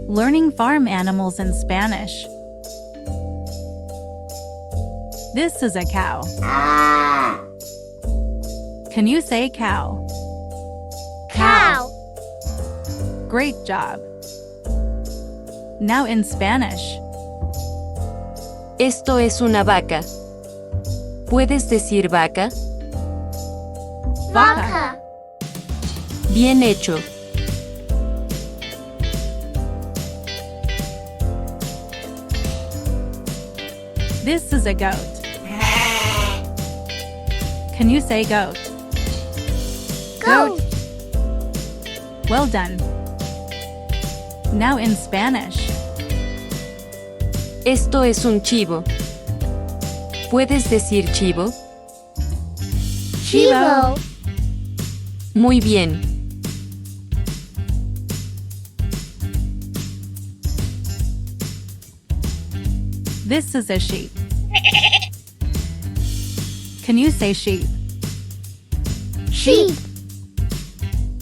Learning farm animals in Spanish. This is a cow. Can you say cow? Cow. Great job. Now in Spanish. Esto es una vaca. ¿Puedes decir vaca? Vaca. Bien hecho. This is a goat. Can you say goat? Goat. Well done. Now in Spanish. Esto es un chivo. ¿Puedes decir chivo? Chivo. Muy bien. This is a sheep. Can you say sheep? Sheep.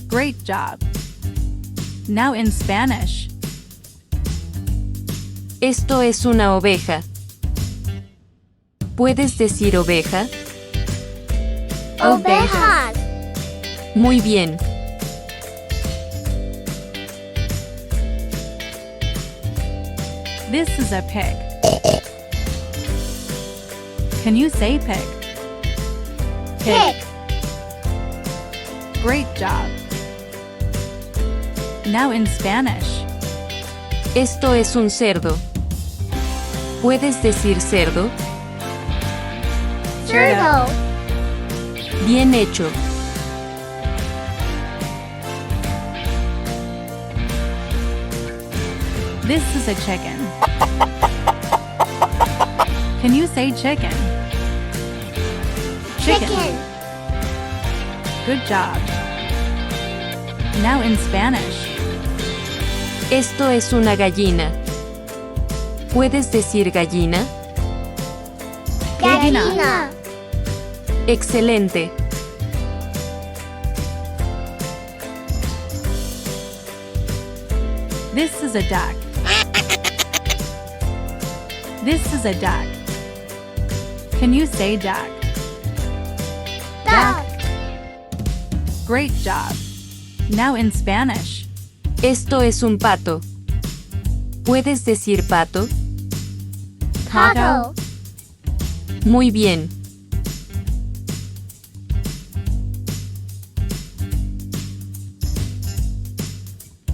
Great job. Now in Spanish. Esto es una oveja. ¿Puedes decir oveja? Ovejas. Muy bien. This is a pig. Can you say pig? Pig. Great job. Now in Spanish. Esto es un cerdo. ¿Puedes decir cerdo? Cerdo. Bien hecho. This is a chicken. Can you say chicken? Chicken. Good job. Now in Spanish. Esto es una gallina. ¿Puedes decir gallina? Gallina. Excelente. This is a duck. This is a duck. Can you say duck? Duck. Great job. Now in Spanish. Esto es un pato. ¿Puedes decir pato? Pato. Muy bien.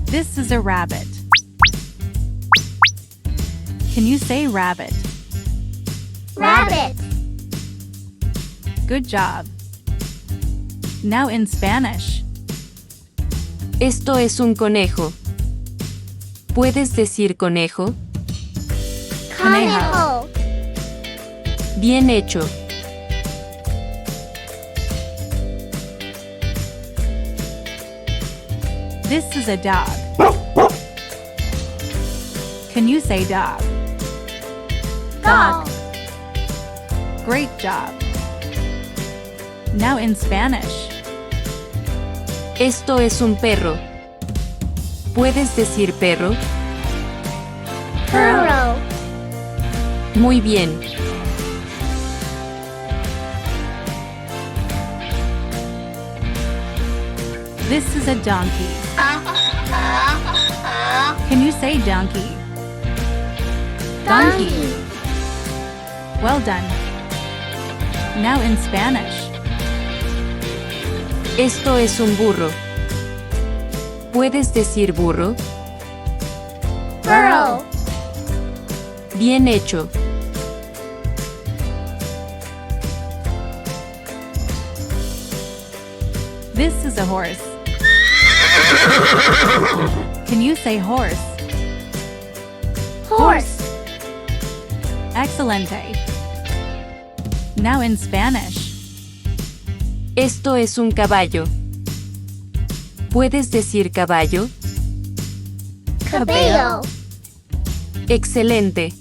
This is a rabbit. Can you say rabbit? Rabbit. Good job. Now in Spanish. Esto es un conejo. ¿Puedes decir conejo? Conejo. Bien hecho. This is a dog. Can you say dog? Dog. Great job. Now in Spanish. Esto es un perro. ¿Puedes decir perro? Burro. Muy bien. This is a donkey. Can you say donkey? Donkey. Well done. Now in Spanish. Esto es un burro. ¿Puedes decir burro? Burro. Bien hecho. This is a horse. Can you say horse? Horse. Excelente. Now in Spanish. Esto es un caballo. ¿Puedes decir caballo? Caballo. Excelente.